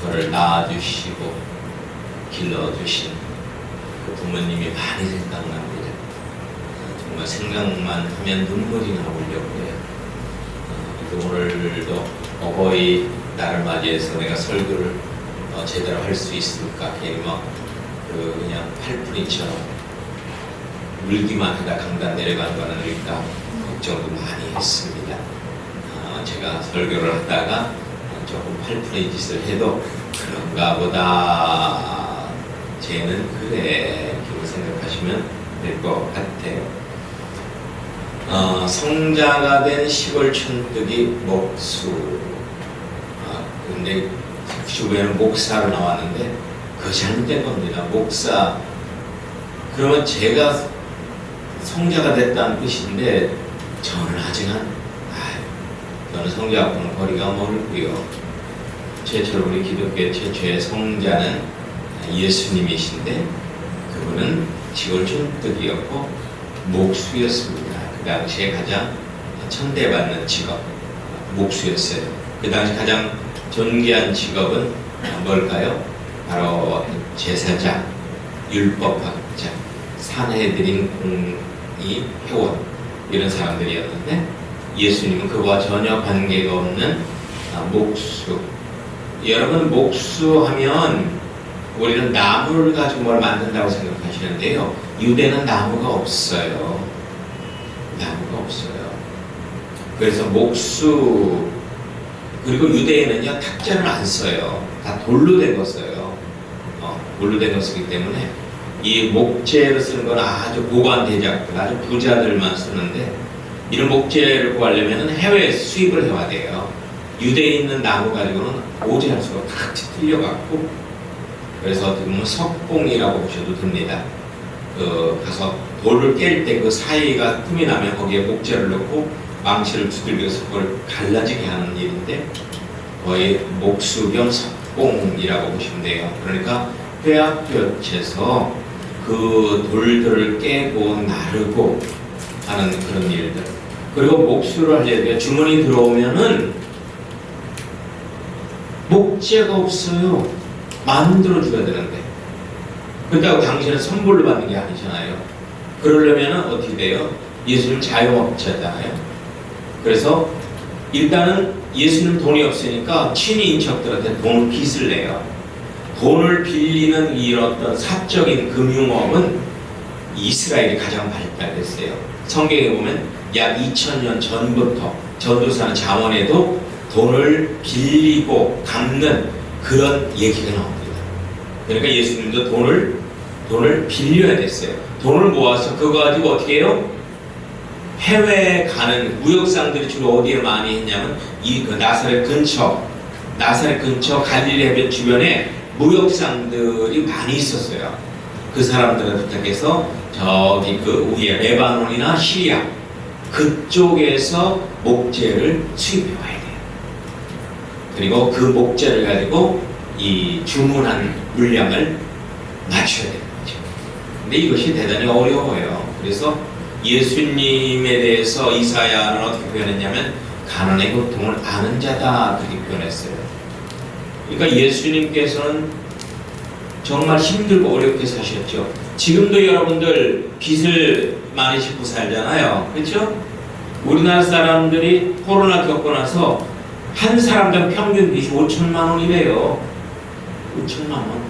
저를 낳아주시고 길러주신 그 부모님이 많이 생각납니다. 정말 생각만 하면 눈물이 나오려고요. 오늘도 어버이 날을 맞이해서 내가 설교를 제대로 할 수 있을까 괜히 그냥 팔풀이처럼 울기만 하다 강단 내려가는 거 아닐까 걱정도 많이 했습니다. 제가 설교를 하다가 조금 팔풀이 짓을 해도 그런가 보다 쟤는 그래 이렇게 생각하시면 될 것 같아요. 성자가 된 시골 촌뜨기 목수. 근데 주변에는 목사로 나왔는데 그거 잘못된 겁니다. 목사. 그러면 제가 성자가 됐다는 뜻인데 저는 아직은 저는 성자하고는 거리가 멀고요. 최초로 우리 기독교의 최초의 성자는 예수님이신데 그분은 시골 촌뜨기였고 목수였습니다. 그 당시에 가장 천대받는 직업 목수였어요. 그 당시 가장 존귀한 직업은 뭘까요? 바로 제사장, 율법학자, 산헤드린 공의 회원 이런 사람들이었는데 예수님은 그와 전혀 관계가 없는 목수. 여러분 목수하면 우리는 나무를 가지고 뭘 만든다고 생각하시는데요. 유대는 나무가 없어요. 나무가 없어요. 그래서 목수 그리고 유대에는요 탁자를 안 써요. 다 돌로 된 거 써요. 돌로 된 거 쓰기 때문에 이 목재를 쓰는 건 아주 고관 대작들, 아주 부자들만 쓰는데 이런 목재를 구하려면 해외에서 수입을 해야 돼요. 유대에 있는 나무 가지고는 오지 할 수가 다 틀려갖고 그래서 어떻게 보면 석봉이라고 보셔도 됩니다. 가서 돌을 깰 때 그 사이가 틈이 나면 거기에 목재를 넣고 망치를 두들겨서 그걸 갈라지게 하는 일인데 거의 목수 겸 석봉이라고 보시면 돼요. 그러니까 쇠약볕에서 그 돌들을 깨고 나르고 하는 그런 일들. 그리고 목수를 하려면 주문이 들어오면은 목재가 없어요. 만들어줘야 되는데. 그렇다고 당신은 선물로 받는 게 아니잖아요. 그러려면 어떻게 돼요? 예수님 자영업자잖아요. 그래서 일단은 예수님 돈이 없으니까 친인척들한테 돈을 빚을 내요. 돈을 빌리는 이런 어떤 사적인 금융업은 이스라엘이 가장 발달했어요. 성경에 보면 약 2000년 전부터 전도사는 잠언에도 돈을 빌리고 갚는 그런 얘기가 나옵니다. 그러니까 예수님도 돈을 빌려야 됐어요. 돈을 모아서 그거 가지고 어떻게 해요? 해외에 가는 무역상들이 주로 어디에 많이 했냐면 그 나사렛 근처 갈릴리 해변 주변에 무역상들이 많이 있었어요. 그 사람들을 부탁해서 저기 그 위에 레바논이나 시리아 그쪽에서 목재를 수입해 와야 돼요. 그리고 그 목재를 가지고 이 주문한 물량을 맞춰야 되는 거죠. 근데 이것이 대단히 어려워요. 그래서 예수님에 대해서 이사야는 어떻게 표현했냐면 가난의 고통을 아는 자다 그렇게 표현했어요. 그러니까 예수님께서는 정말 힘들고 어렵게 사셨죠. 지금도 여러분들 빚을 많이 짓고 살잖아요. 그렇죠? 우리나라 사람들이 코로나 겪고 나서 한 사람당 평균 빚이 5천만 원이래요. 5천만 원.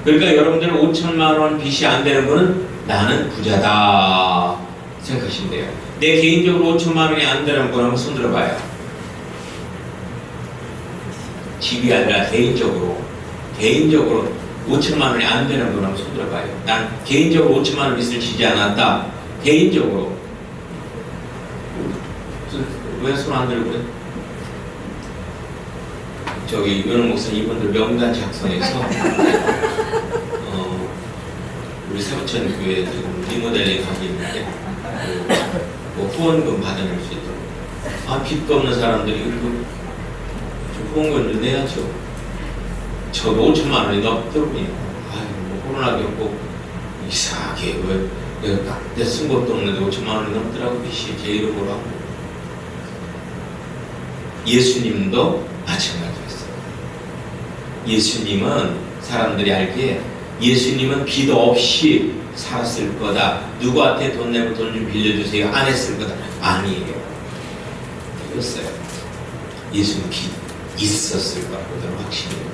그러니까 여러분들은 5천만 원 빚이 안 되는 분은 나는 부자다 생각하시면 돼요. 내 개인적으로 5천만 원이 안 되는 분 한번 손 들어봐요. 집이 아니라 개인적으로 5천만 원이 안 되는 분 한번 손 들어봐요. 난 개인적으로 5천만 원 빚을 지지 않았다. 개인적으로. 왜 손 안 들고 그래? 저기 유현웅 목사님 이분들 명단 작성해서 우리 세부천 교회 지금 리모델링 하고 있는데 뭐 후원금 받아낼 수 있도록 빚도 없는 사람들이 그 후원금 좀 내야죠. 저도 5천만 원이 넘더군요. 뭐 코로나 겪고 이상하게 왜 내가 내 쓴 것도 없는데 5천만 원이 넘더라고 빚이 제 이름으로 하고. 예수님도 마찬가지였어요. 예수님은 사람들이 알기에 예수님은 기도 없이 살았을 거다. 누구한테 돈 내고 돈 좀 빌려주세요 안 했을 거다. 아니에요. 이었어요. 예수님 빚 있었을 거라고는 확신해요.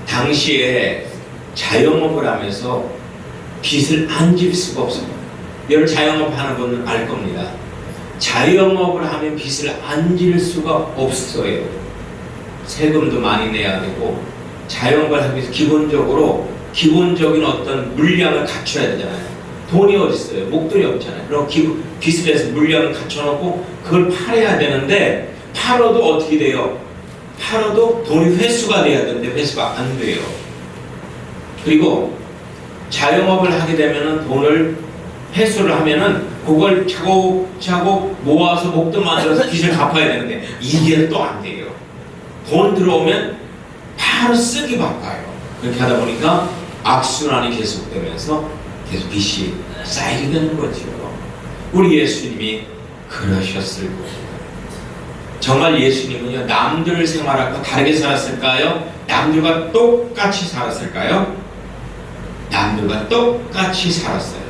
당시에 자영업을 하면서 빚을 안 질 수가 없어요. 여러분 자영업 하는 분은 알 겁니다. 자영업을 하면 빚을 안 질 수가 없어요. 세금도 많이 내야 되고 자영업을 하기 위해서 기본적인 어떤 물량을 갖춰야 되잖아요. 돈이 어디 있어요? 목돈이 없잖아요. 그럼 빚을 해서 물량을 갖춰놓고 그걸 팔아야 되는데 팔아도 어떻게 돼요? 팔아도 돈이 회수가 돼야 되는데 회수가 안 돼요. 그리고 자영업을 하게 되면은 돈을 회수를 하면은 그걸 차곡차곡 모아서 목돈 만들어서 빚을 갚아야 되는데 이게 또 안 돼요. 돈 들어오면 바로 쓰기 바빠요. 그렇게 하다 보니까 악순환이 계속되면서 계속 빚이 쌓이게 되는 거죠. 우리 예수님이 그러셨을 거예요. 정말 예수님은요, 남들 생활하고 다르게 살았을까요? 남들과 똑같이 살았을까요? 남들과 똑같이 살았어요.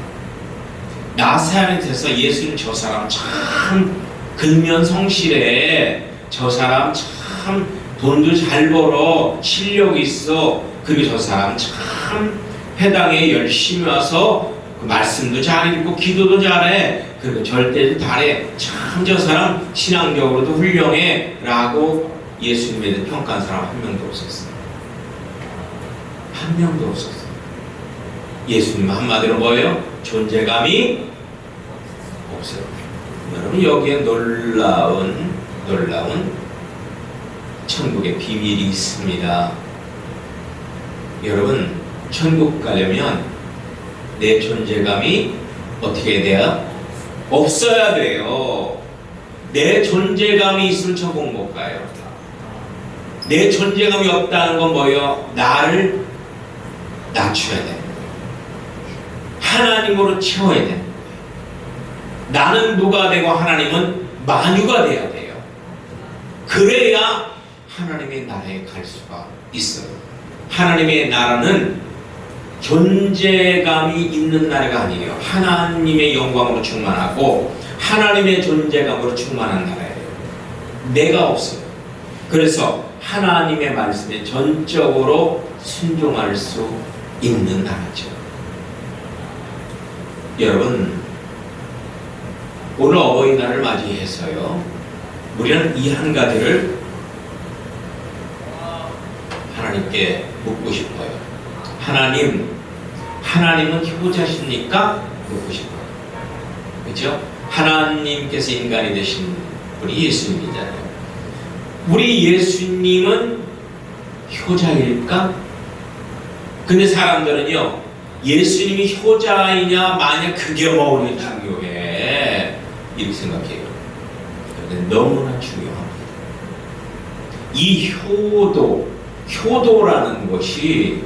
나사렛에서 예수님 저 사람 참 근면성실해. 저 사람 참 돈도 잘 벌어. 실력이 있어. 그리고 저 사람 참 회당에 열심히 와서 그 말씀도 잘 읽고 기도도 잘해. 그리고 절대도 잘해. 참 저 사람 신앙적으로도 훌륭해. 라고 예수님에 대해 평가한 사람 한 명도 없었어요. 한 명도 없었어요. 예수님 한마디로 뭐예요? 존재감이 없어요. 여러분 여기에 놀라운 천국의 비밀이 있습니다. 여러분 천국 가려면 내 존재감이 어떻게 돼야? 없어야 돼요. 내 존재감이 있으면 천국 못 가요. 내 존재감이 없다는 건 뭐예요? 나를 낮춰야 돼요. 하나님으로 채워야 돼요. 나는 무가 되고 하나님은 만유가 돼야 돼요. 그래야 하나님의 나라에 갈 수가 있어요. 하나님의 나라는 존재감이 있는 나라가 아니에요. 하나님의 영광으로 충만하고 하나님의 존재감으로 충만한 나라예요. 내가 없어요. 그래서 하나님의 말씀에 전적으로 순종할 수 있는 나라죠. 여러분 오늘 어버이날을 맞이해서요, 우리는 이 한 가지를 하나님께 묻고 싶어요. 하나님은 효자십니까? 묻고 싶어요. 그렇죠? 하나님께서 인간이 되신 분이 예수님이잖아요. 우리 예수님은 효자일까? 근데 사람들은요, 예수님이 효자이냐 마냐 그게 뭐가 중요해 이렇게 생각해요. 그런데 너무나 중요합니다. 이 효도라는 것이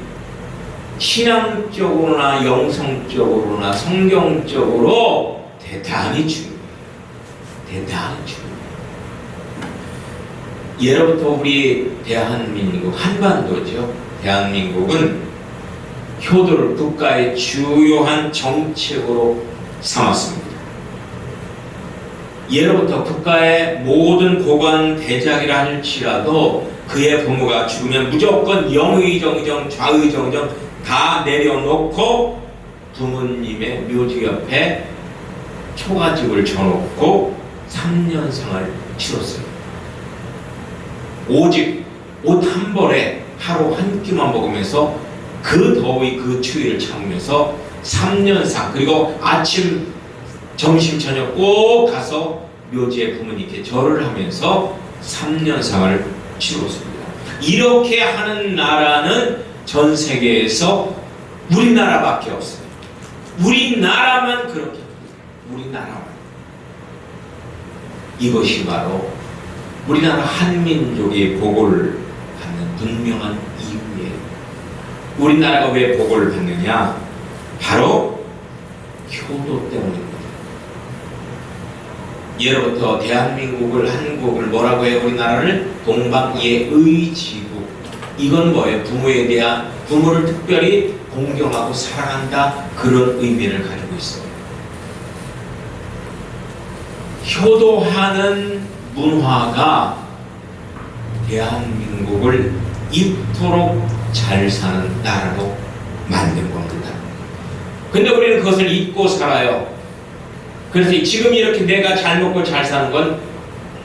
신앙적으로나 영성적으로나 성경적으로 대단히 중요해요. 대단히 중요해요. 예로부터 우리 대한민국, 한반도죠. 대한민국은 효도를 국가의 주요한 정책으로 삼았습니다. 예로부터 국가의 모든 고관 대작이라 할지라도 그의 부모가 죽으면 무조건 영의정의정 좌의정의정 다 내려놓고 부모님의 묘지 옆에 초가집을 져놓고 3년상을 치렀어요. 오직 옷 한 벌에 하루 한 끼만 먹으면서 그 더위 그 추위를 참으면서 3년상, 그리고 아침 점심 저녁 꼭 가서 묘지에 부모님께 절을 하면서 3년상을 치렀습니다. 이렇게 하는 나라는 전 세계에서 우리나라밖에 없어요. 우리나라만 그렇게 합니다. 우리나라만. 이것이 바로 우리나라 한민족의 복을 받는 분명한 이유예요. 우리나라가 왜 복을 받느냐? 바로 효도 때문입니다. 예로부터 대한민국을, 한국을 뭐라고 해요? 우리나라를 동방예의지국, 이건 뭐예요? 부모를 특별히 공경하고 사랑한다, 그런 의미를 가지고 있어요. 효도하는 문화가 대한민국을 이토록 잘 사는 나라로 만든 겁니다. 근데 우리는 그것을 잊고 살아요. 그래서 지금 이렇게 내가 잘 먹고 잘 사는 건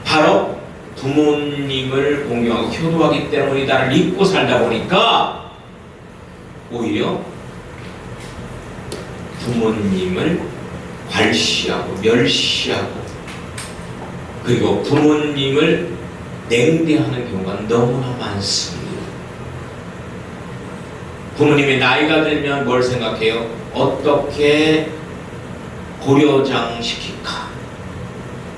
바로 부모님을 공경하고 효도하기 때문이다를 잊고 살다 보니까 오히려 부모님을 괄시하고 멸시하고 그리고 부모님을 냉대하는 경우가 너무나 많습니다. 부모님이 나이가 들면 뭘 생각해요? 어떻게 고려장 시킬까?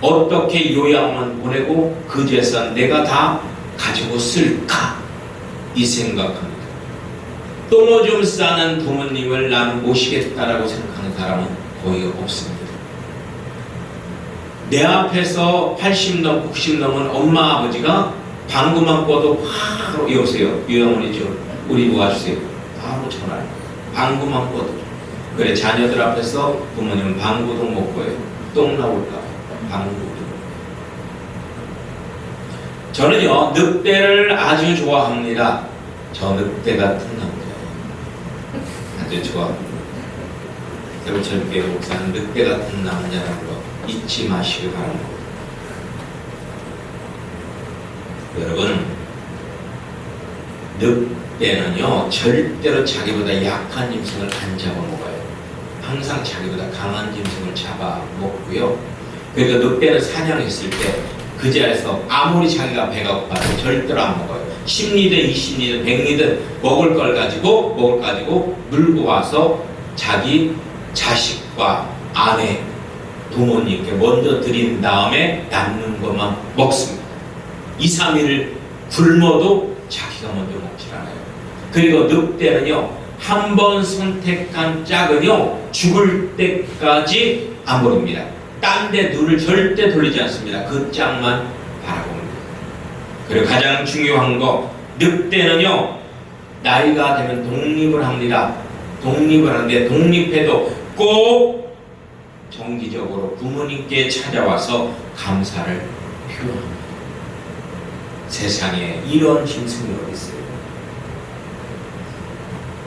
어떻게 요양원 보내고 그 재산 내가 다 가지고 쓸까? 이 생각합니다. 똥오줌 싸는 부모님을 나는 모시겠다라고 생각하는 사람은 거의 없습니다. 내 앞에서 80 넘고 90 넘은 엄마 아버지가 방구만 꿔도 바로 여보세요, 요양원이죠, 우리 뭐 와주세요, 바로 전화를. 방구만 꿔도. 그래, 자녀들 앞에서 부모님은 방구도 못 꿔요. 똥 나올까 방구도. 저는요 늑대를 아주 좋아합니다. 저 늑대 같은 남자예요. 아주 좋아합니다. 세월철교회 목사는 늑대 같은 남자라는 거 잊지 마시기 바랍니다. 여러분, 늑대는요 절대로 자기보다 약한 짐승을 안 잡아먹어요. 항상 자기보다 강한 짐승을 잡아먹고요. 그러니까 늑대는 사냥했을 때 그 자리에서 아무리 자기가 배가 고파도 절대로 안 먹어요. 10리든 20리든 100리든 먹을 걸 가지고 물고 와서 자기 자식과 아내, 부모님께 먼저 드린 다음에 남는 것만 먹습니다. 2, 3일 굶어도 자기가 먼저 먹질 않아요. 그리고 늑대는요 한 번 선택한 짝은요 죽을 때까지 안 버립니다. 딴 데 눈을 절대 돌리지 않습니다. 그 짝만 바라봅니다. 그리고 가장 중요한 거, 늑대는요 나이가 되면 독립을 합니다. 독립을 하는데 독립해도 꼭 정기적으로 부모님께 찾아와서 감사를 표현합니다. 세상에 이런 짐승이 어디 있어요?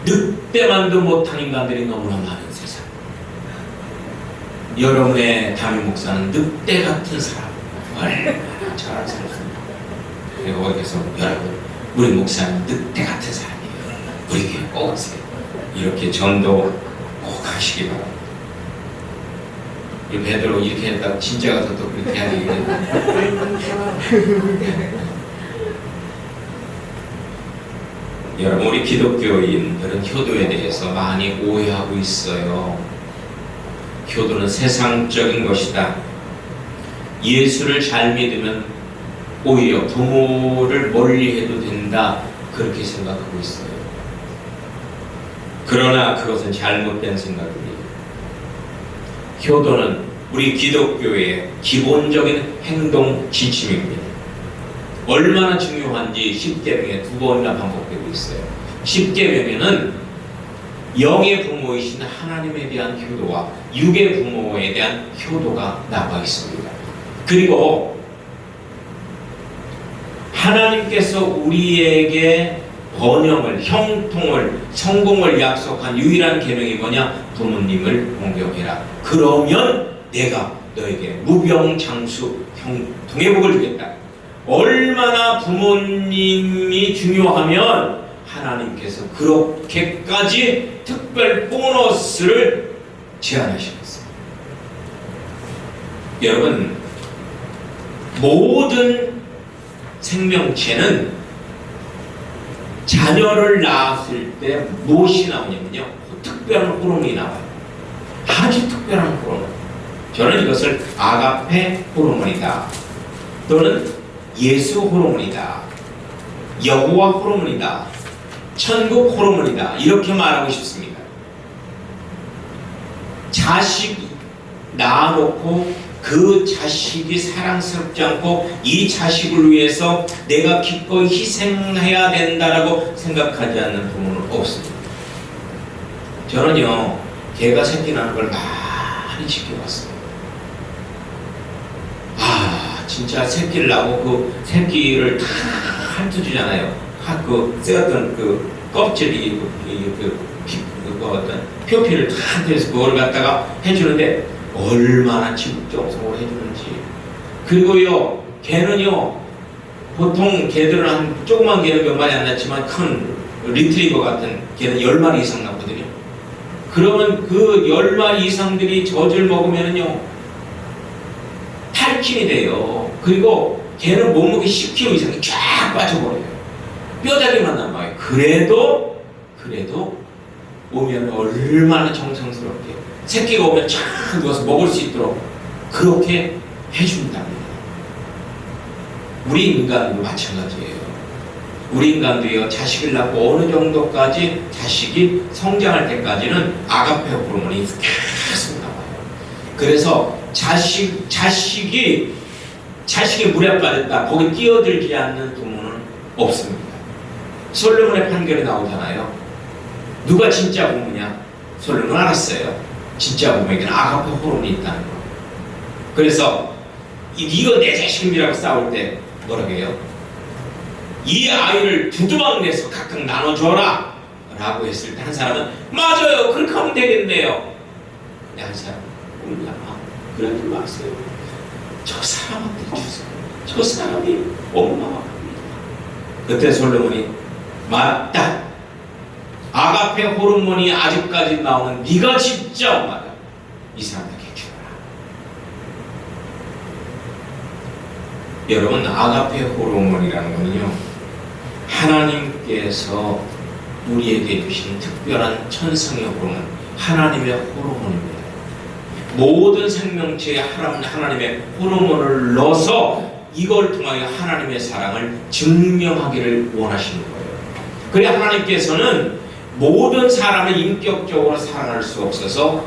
늑대만도 못한 인간들이 너무나 많은 세상. 여러분의 담임 목사는 늑대 같은 사람, 얼마나 잘하는 사람입니다. 그리고 어디서 여러분, 우리 목사는 늑대 같은 사람이에요. 우리 교회 꼭 오세요. 이렇게 전도 꼭 하시기 바랍니다. 이 베드로 이렇게 했다고 진짜 가서 또 그렇게 해야 되겠네. 여러분, 우리 기독교인들은 효도에 대해서 많이 오해하고 있어요. 효도는 세상적인 것이다. 예수를 잘 믿으면 오히려 부모를 멀리해도 된다. 그렇게 생각하고 있어요. 그러나 그것은 잘못된 생각입니다. 효도는 우리 기독교의 기본적인 행동 지침입니다. 얼마나 중요한지 10계명에 2번이나 반복되고 있어요. 10계명에는 영의 부모이신 하나님에 대한 효도와 육의 부모에 대한 효도가 나와 있습니다. 그리고 하나님께서 우리에게 번영을, 형통을, 성공을 약속한 유일한 계명이 뭐냐? 부모님을 공경해라. 그러면 내가 너에게 무병장수 형통의 복을 주겠다. 얼마나 부모님이 중요하면 하나님께서 그렇게까지 특별 보너스를 제안하시겠어요. 여러분, 모든 생명체는 자녀를 낳았을 때 무엇이 나오냐면요, 특별한 호르몬이 나와요. 아주 특별한 호르몬. 저는 이것을 아가페 호르몬이다, 또는 예수 호르몬이다, 여호와 호르몬이다, 천국 호르몬이다, 이렇게 말하고 싶습니다. 자식 낳아놓고 그 자식이 사랑스럽지 않고 이 자식을 위해서 내가 기꺼이 희생해야 된다라고 생각하지 않는 부모는 없습니다. 저는요, 개가 새끼 낳는 걸 많이 지켜봤어요. 진짜 새끼를 낳고 그 새끼를 다 핥아주잖아요. 그 쎄었던 그 껍질이 그 어떤 표피를 다 핥아서 그걸 갖다가 해주는데 얼마나 지극정성으로 해주는지. 그리고요, 개는요, 보통 개들은 한 조그만 개는 몇 마리 안 낳지만 큰 리트리버 같은 개는 10마리 이상 낳거든요. 그러면 그 10마리 이상들이 젖을 먹으면은요, 8킬이 돼요. 그리고 걔는 몸무게 10kg 이상이 쫙 빠져버려요. 뼈다귀만 남아요. 그래도 오면 얼마나 정성스럽게 새끼가 오면 쫙 누워서 먹을 수 있도록 그렇게 해준답니다. 우리 인간도 마찬가지예요. 우리 인간도요, 자식을 낳고 어느 정도까지 자식이 성장할 때까지는 아가페 호르몬이 계속 나와요. 그래서 자식이 물에 빠졌다, 거기 뛰어들지 않는 부모는 없습니다. 솔로몬의 판결이 나오잖아요. 누가 진짜 부모냐? 솔로몬은 알았어요. 진짜 부모에게는 아가페 호르몬이 있다는 거. 그래서 이거 내 자식이라고 싸울 때 뭐라고 해요? 이 아이를 두두막 내서 각각 나눠줘라 라고 했을 때 한 사람은 맞아요, 그렇게 하면 되겠네요. 근데 한 사람은 몰라, 그러지 마세요. 저 사람한테 주세요. 저 사람이 어마어마합니다. 그때 솔로몬이 맞다, 아가페 호르몬이 아직까지 나오는 네가 진짜 엄마다, 이 사람에게 주라. 여러분, 아가페 호르몬이라는 거는요, 하나님께서 우리에게 주신 특별한 천상의 호르몬, 하나님의 호르몬입니다. 모든 생명체에 하나님의 호르몬을 넣어서 이걸 통하여 하나님의 사랑을 증명하기를 원하시는 거예요. 그래 하나님께서는 모든 사람을 인격적으로 사랑할 수 없어서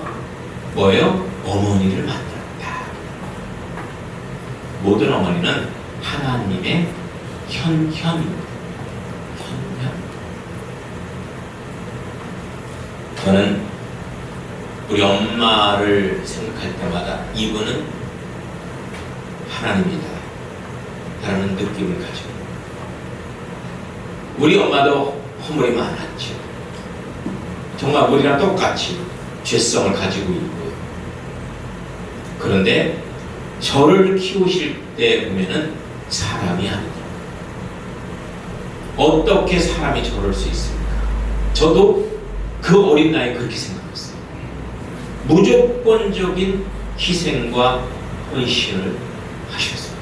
뭐예요? 어머니를 만들었다. 모든 어머니는 하나님의 현현입니다. 저는 우리 엄마를 생각할 때마다 이분은 하나님이다 라는 느낌을 가지고, 우리 엄마도 허물이 많았죠. 정말 우리랑 똑같이 죄성을 가지고 있고요. 그런데 저를 키우실 때 보면은 사람이 아니다. 어떻게 사람이 저럴 수 있습니까? 저도 그 어린 나이에 그렇게 생각했어요. 무조건적인 희생과 헌신을 하셨어요.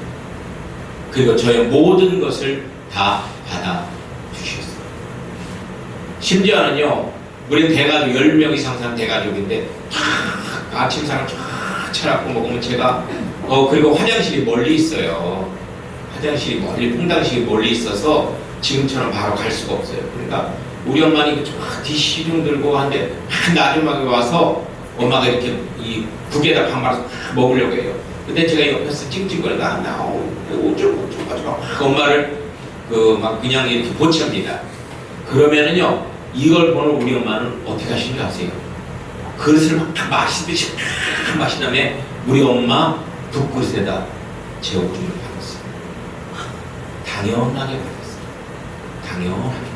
그리고 저의 모든 것을 다 받아주셨어요. 심지어는요, 우리 대가족 10명 이상 사는 대가족인데 아침 사람 쫙 차려갖고 먹으면 제가 그리고 화장실이 멀리 있어요. 화장실이 멀리, 풍당식이 멀리 있어서 지금처럼 바로 갈 수가 없어요. 그러니까 우리 엄마는 쫙 뒷시중 들고 하는데 나중에 와서 엄마가 이렇게 이 국에다 밥 말아서 먹으려고 해요. 근데 제가 옆에서 찡찡거리다가 어쩌고 가지고 엄마를 막 그냥 이렇게 보채합니다. 그러면은요, 이걸 보는 우리 엄마는 어떻게 하시는지 아세요? 그릇을 막 마시듯이 마신 다음에 우리 엄마 국그릇에다 재워주는 받았어요. 당연하게 받았어요. 당연하게.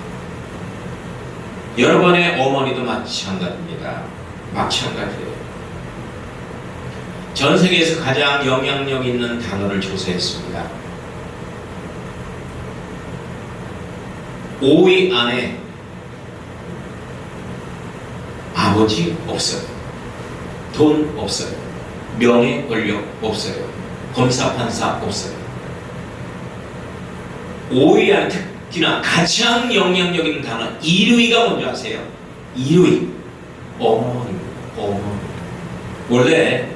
여러분의 어머니도 마찬가지입니다. 마찬가지예요. 전 세계에서 가장 영향력 있는 단어를 조사했습니다. 5위 안에 아버지 없어요. 돈 없어요. 명예, 권력 없어요. 검사, 판사 없어요. 5위 안에 특히나 가장 영향력 있는 단어 1위가 뭔지 아세요? 1위 어머니입니다. 어머니. 원래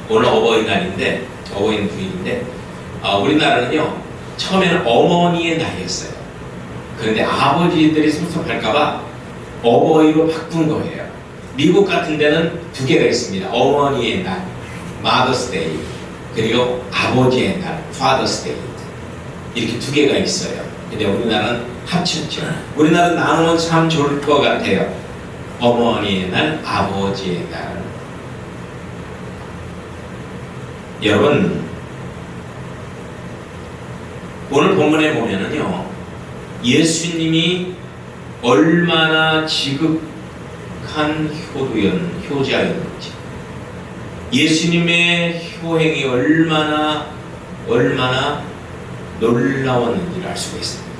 오늘 어버이날인데, 어버이 부인인데, 우리나라는요, 처음에는 어머니의 날이었어요. 그런데 아버지들이 섭섭할까봐 어버이로 바꾼 거예요. 미국 같은 데는 두 개가 있습니다. 어머니의 날, Mother's Day, 그리고 아버지의 날, Father's Day. 이렇게 두 개가 있어요. 근데 우리나라는 합쳤죠. 우리나라 나누면 참 좋을 것 같아요. 어머니의 날, 아버지의 날. 여러분, 오늘 본문에 보면은요, 예수님이 얼마나 지극한 효자였는지, 예수님의 효행이 얼마나 놀라웠는지를 알 수가 있습니다.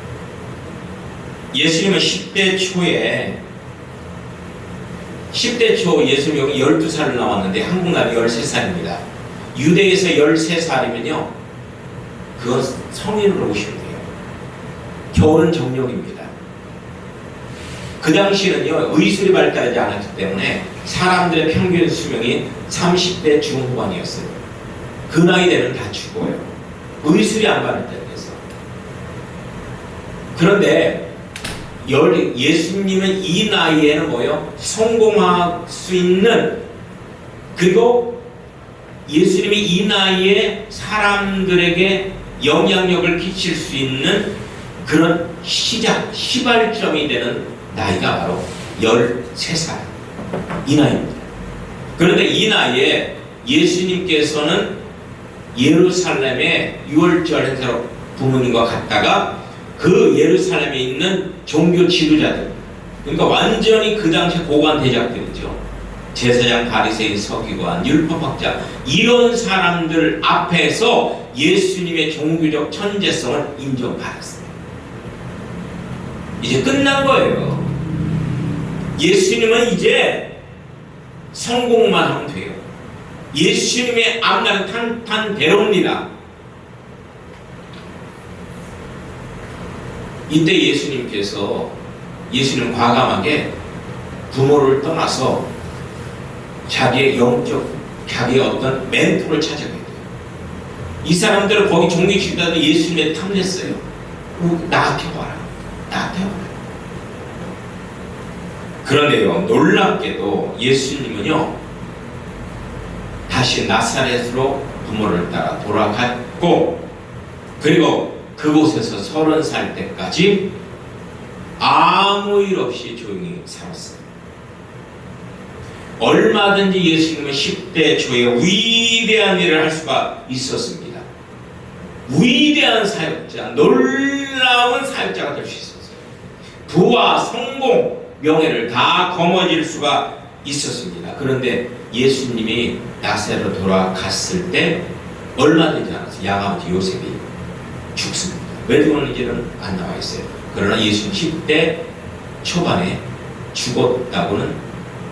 예수님은 10대 초 예수님이 여기 12살을 나왔는데 한국 나이 13살입니다. 유대에서 13살이면요, 그건 성인으로 보시면 돼요. 겨울은 정령입니다. 그 당시에는요, 의술이 발달하지 않았기 때문에 사람들의 평균 수명이 30대 중후반이었어요. 그 나이 되면 다 죽어요. 의술이 안 발달돼서. 그런데 예수님은 이 나이에는 뭐요? 성공할 수 있는, 그리고 예수님이 이 나이에 사람들에게 영향력을 끼칠 수 있는 그런 시발점이 되는 나이가 바로 13살. 이 나이입니다. 그런데 이 나이에 예수님께서는 예루살렘에 유월절 행사로 부모님과 갔다가 그 예루살렘에 있는 종교 지도자들, 그러니까 완전히 그 당시 고관 대작들이죠. 제사장, 바리새인, 서기관, 율법학자, 이런 사람들 앞에서 예수님의 종교적 천재성을 인정받았어요. 이제 끝난 거예요. 예수님은 이제 성공만 하면 돼요. 예수님의 앞날은 탄탄대로입니다. 이때 예수님은 과감하게 부모를 떠나서 자기의 어떤 멘토를 찾아가야 돼요. 이 사람들은 거기 종교 지도자들 예수님에 탐냈어요. 나한테 와라. 그런데요, 놀랍게도 예수님은요, 다시 나사렛으로 부모를 따라 돌아갔고, 그리고 그곳에서 30살 때까지 아무 일 없이 조용히 살았어요. 얼마든지 예수님은 10대 초에 위대한 일을 할 수가 있었습니다. 위대한 사역자, 놀라운 사역자가 될 수 있었어요. 부와 성공, 명예를 다 거머쥘 수가 있었습니다. 그런데 예수님이 나사렛으로 돌아갔을 때 얼마 되지 않았어요. 양아버지 요셉이 죽습니다. 왜 죽었는지는 안 나와 있어요. 그러나 예수님 10대 초반에 죽었다고는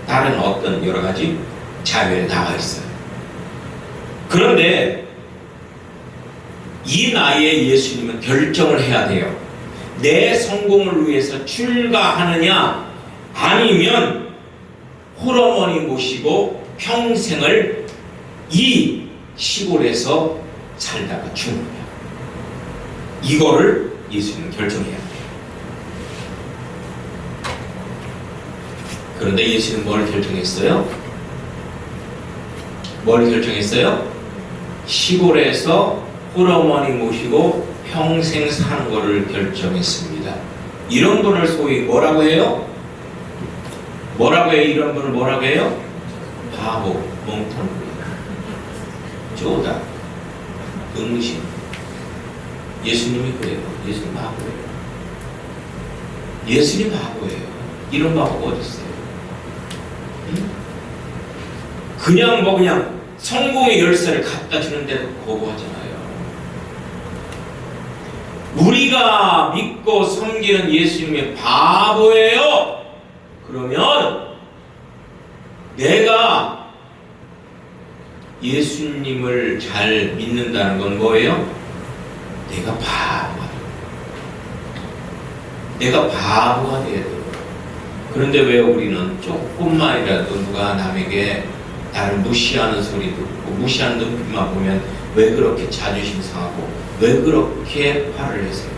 다른 어떤 여러 가지 자료에 나와 있어요. 그런데 이 나이에 예수님은 결정을 해야 돼요. 내 성공을 위해서 출가하느냐, 아니면 홀어머니 모시고 평생을 이 시골에서 살다가 죽느냐. 이거를 예수님은 결정해야 돼요. 그런데 예수님은 뭘 결정했어요? 시골에서 홀어머니 모시고 평생 사는 것을 결정했습니다. 이런 분을 소위 뭐라고 해요? 이런 분을 뭐라고 해요? 바보, 멍텅이, 쪼다, 응심. 예수님이 그래요. 예수님 바보예요. 예수님 바보예요. 이런 바보가 어디 있어요? 응? 그냥 성공의 열쇠를 갖다 주는데도 거부하잖아요. 우리가 믿고 섬기는 예수님의 바보예요. 그러면 내가 예수님을 잘 믿는다는 건 뭐예요? 내가 바보가 돼야 돼요. 그런데 왜 우리는 조금만이라도 누가 남에게 나를 무시하는 소리 듣고 무시하는 눈빛만 보면 왜 그렇게 자존심 상하고 왜 그렇게 화를 내세요?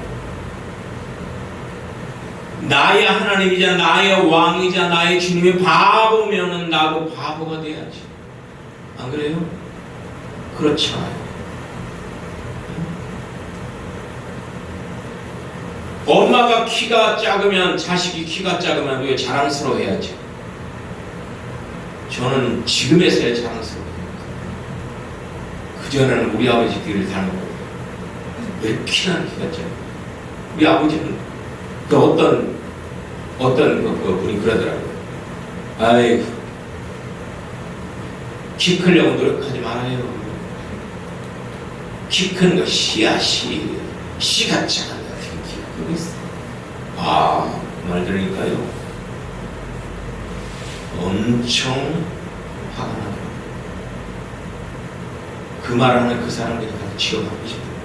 나의 하나님이자 나의 왕이자 나의 주님이 바보면은 나도 바보가 돼야지. 안 그래요? 그렇잖아요. 엄마가 키가 작으면, 자식이 키가 작으면 왜 자랑스러워해야지? 저는 지금에서야 자랑스러워요. 그전에는 우리 아버지 뒤를 닮았거든요. 왜 이렇게나 키가 작아요? 우리 아버지는 그 어떤 그 분이 그러더라고요. 아이고, 키 크려고 노력하지 말아요. 키 큰 거 씨야, 씨가 작아. 아, 그 말 들으니까요 엄청 화가 나요. 그 말을 하는 그 사람들이 가서 취업하고 싶어요.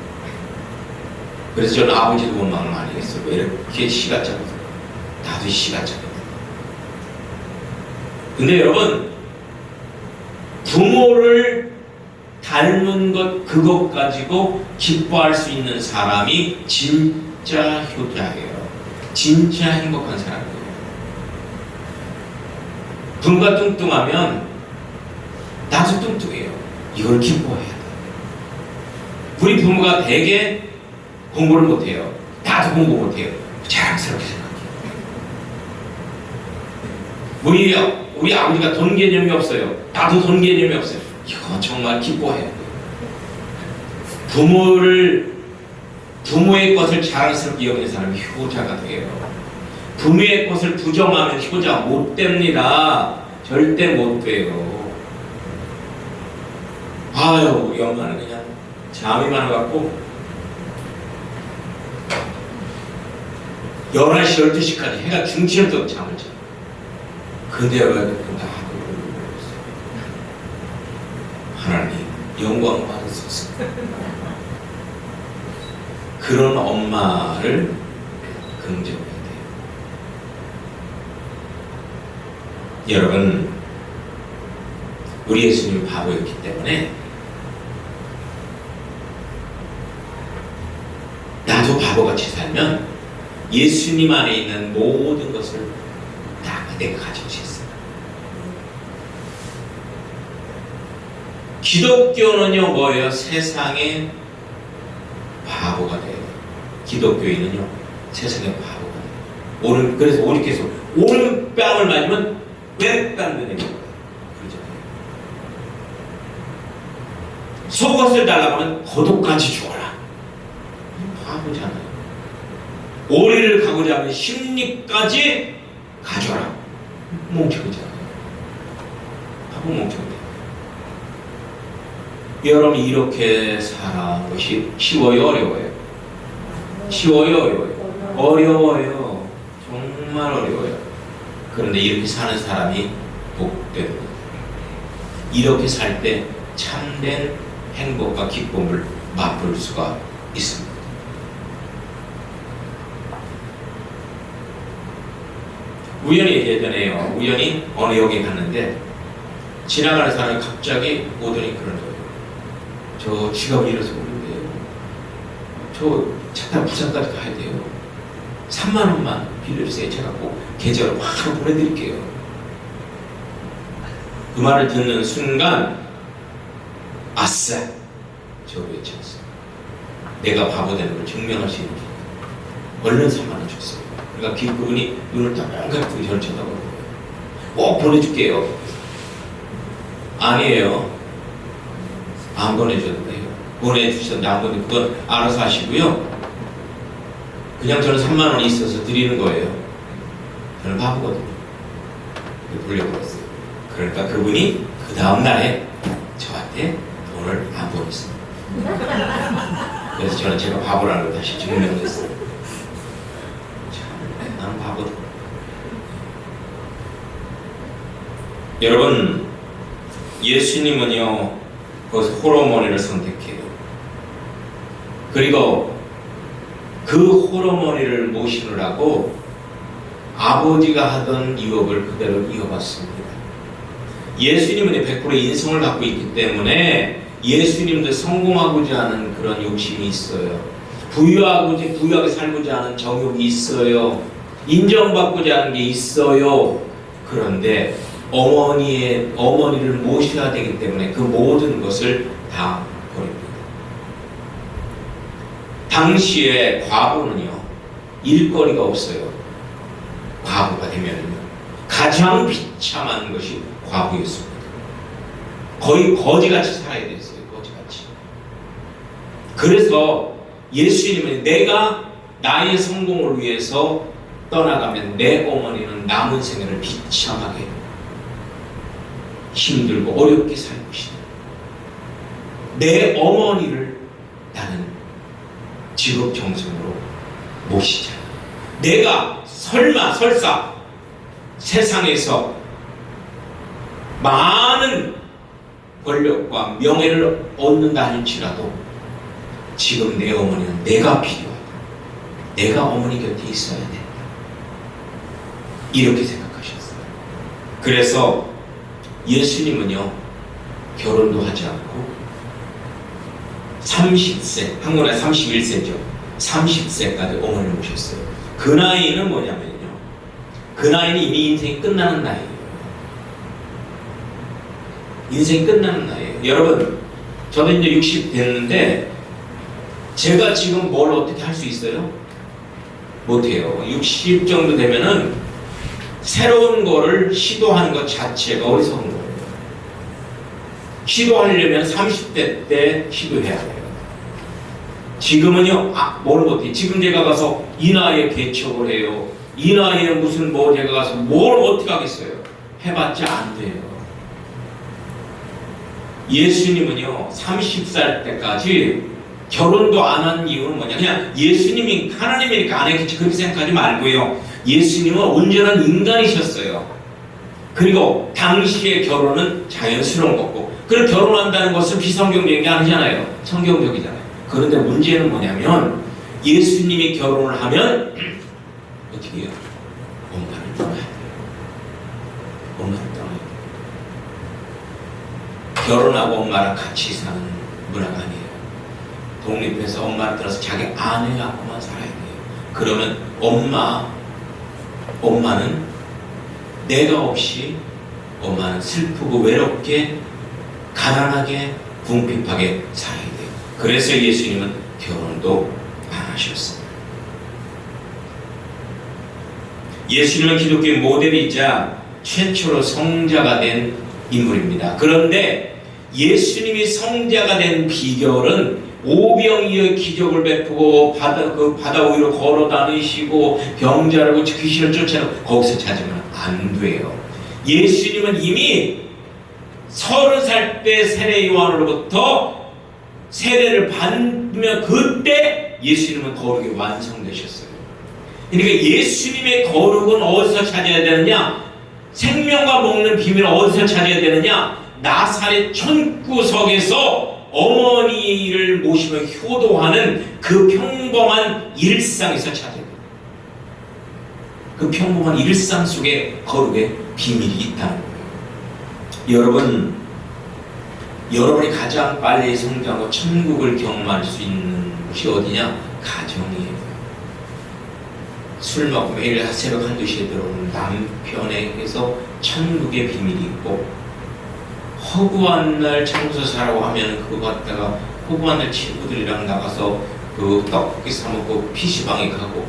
그래서 저는 아버지도 원망을 많이 했어요. 왜 이렇게 씨가 작아서. 나도 씨가 작아. 근데 여러분, 부모를 닮은 것, 그것 가지고 기뻐할 수 있는 사람이 진짜 효자예요. 진짜 행복한 사람이에요. 부모가 뚱뚱하면 나도 뚱뚱해요. 이걸 기뻐해야 돼. 우리 부모가 되게 공부를 못해요. 나도 공부 못해요. 자랑스럽게 생각해요. 우리 아버지가 돈 개념이 없어요. 나도 돈 개념이 없어요. 이거 정말 기뻐해야 돼요. 부모의 것을 자랑스럽게 여기는 사람이 효자가 돼요. 부모의 것을 부정하면 효자 못 됩니다. 절대 못 돼요. 아유, 우리 엄마는 그냥 잠이 많아갖고 11시, 12시까지 해가 중치면서 잠을 자. 근데 왜 나도 하나님 영광 받으소서. 그런 엄마를 긍정해야 돼요. 여러분, 우리 예수님이 바보였기 때문에 나도 바보같이 살면 예수님 안에 있는 모든 것을 다 내가 가지고 있어요. 기독교는요 뭐예요? 세상의 바보가 돼요. 기독교인은요 세상의 바보가 돼요. 그래서 오리께서 오른 뺨을 맞으면 왼 뺨도 내는 거예요. 그러잖아요. 속옷을 달라고 하면 겉옷까지 주어라. 바보잖아요. 오리를 가고자 하면 심리까지 가져라. 멍청이잖아요. 바보 멍청이. 여러분, 이렇게 사는 것이 쉬워요, 어려워요? 쉬워요, 어려워요? 어려워요. 정말 어려워요. 그런데 이렇게 사는 사람이 복되는 거예요. 이렇게 살 때 참된 행복과 기쁨을 맛볼 수가 있습니다. 우연히 어느 역에 갔는데 지나가는 사람이 갑자기 오더니 그런 거예요. 저 지갑을 잃어서 오는데요. 저 차 타고 부산까지 가야 돼요. 3만 원만 빌려주세요. 제가 꼭 계좌로 바로 보내드릴게요. 그 말을 듣는 순간 아싸! 저 외쳤어요. 내가 바보 되는 걸 증명할 수 있는 게 얼른 3만 원 줬어요. 그러니까 그분이 눈을 딱 깜깜하게 저를 쳐다보는 거예요. 꼭 보내줄게요. 아니에요. 안 보내줘도 돼요. 보내주셨는데 안 보내, 그건 알아서 하시고요. 그냥 저는 3만 원이 있어서 드리는 거예요. 저는 바보거든요. 돌려버렸어요. 그러니까 그분이 그 다음날에 저한테 돈을 안 보냈어요. 그래서 저는 제가 바보라는 걸 다시 증명했어요. 참, 나는 바보다. 여러분, 예수님은요 거기서 홀어머니를 선택해요. 그리고 그 홀어머니를 모시느라고 아버지가 하던 유업을 그대로 이어받습니다. 예수님은 100% 인성을 갖고 있기 때문에 예수님도 성공하고자 하는 그런 욕심이 있어요. 부유하게 살고자 하는 정욕이 있어요. 인정받고자 하는 게 있어요. 그런데 어머니를 모셔야 되기 때문에 그 모든 것을 다 버립니다. 당시에 과부는요, 일거리가 없어요. 과부가 되면요, 가장 비참한 것이 과부였습니다. 거의 거지같이 살아야 됐어요. 거지같이. 그래서 예수님은 내가 나의 성공을 위해서 떠나가면 내 어머니는 남은 생애를 비참하게 힘들고 어렵게 살 것이다. 내 어머니를 나는 직업정성으로 모시자. 내가 설사 세상에서 많은 권력과 명예를 얻는다 할지라도 지금 내 어머니는 내가 필요하다. 내가 어머니 곁에 있어야 된다. 이렇게 생각하셨어요. 그래서 예수님은요, 결혼도 하지 않고 30세, 한국에 31세죠. 30세까지 어머니를 모셨어요. 그 나이는 뭐냐면요, 그 나이는 이미 인생이 끝나는 나이예요. 인생이 끝나는 나이예요. 여러분, 저도 이제 60 됐는데 제가 지금 뭘 어떻게 할 수 있어요? 못해요. 60 정도 되면은 새로운 거를 시도하는 것 자체가 어리석은 거예요. 시도하려면 30대 때 시도해야 돼요. 지금은요, 뭘 못해. 지금 제가 가서 이 나이에 개척을 해요. 이 나이에 무슨 제가 가서 뭘 어떻게 하겠어요? 해봤자 안 돼요. 예수님은요, 30살 때까지 결혼도 안 한 이유는 뭐냐? 그냥 예수님이 하나님이니까 안 했겠지, 그렇게 생각하지 말고요. 예수님은 온전한 인간이셨어요. 그리고 당시의 결혼은 자연스러운 거고, 그리고 결혼한다는 것은 비성경적인 게 아니잖아요. 성경적이잖아요. 그런데 문제는 뭐냐면 예수님이 결혼을 하면 어떻게 해요? 엄마를 떠나야 돼요. 엄마를 떠나야 돼요. 결혼하고 엄마랑 같이 사는 문화가 아니에요. 독립해서 엄마를 떠나서 자기 아내 갖고만 살아야 돼요. 그러면 엄마는 내가 없이 엄마는 슬프고 외롭게 가난하게 궁핍하게 살아야 돼요. 그래서 예수님은 결혼도 안 하셨습니다. 예수님은 기독교의 모델이자 최초로 성자가 된 인물입니다. 그런데 예수님이 성자가 된 비결은 오병이어의 기적을 베푸고 바다 위로 걸어 다니시고 병자라고 귀신을 쫓아내고 거기서 찾으면 안 돼요. 예수님은 이미 30살 때 세례 요한으로부터 세례를 받으면 그때 예수님은 거룩이 완성되셨어요. 그러니까 예수님의 거룩은 어디서 찾아야 되느냐? 생명과 먹는 비밀은 어디서 찾아야 되느냐? 나사렛 촌구석에서 어머니를 모시며 효도하는 그 평범한 일상에서 찾아야 돼요. 그 평범한 일상 속에 거룩의 비밀이 있다는 거예요. 여러분이 가장 빨리 성장하고 천국을 경험할 수 있는 곳이 어디냐? 가정이에요. 술 먹고 매일 새벽 1-2시에 들어오는 남편에게서 천국의 비밀이 있고, 허구한 날 청소사라고 하면 그거 갖다가 허구한 날 친구들이랑 나가서 그 떡볶이 사 먹고 PC방에 가고,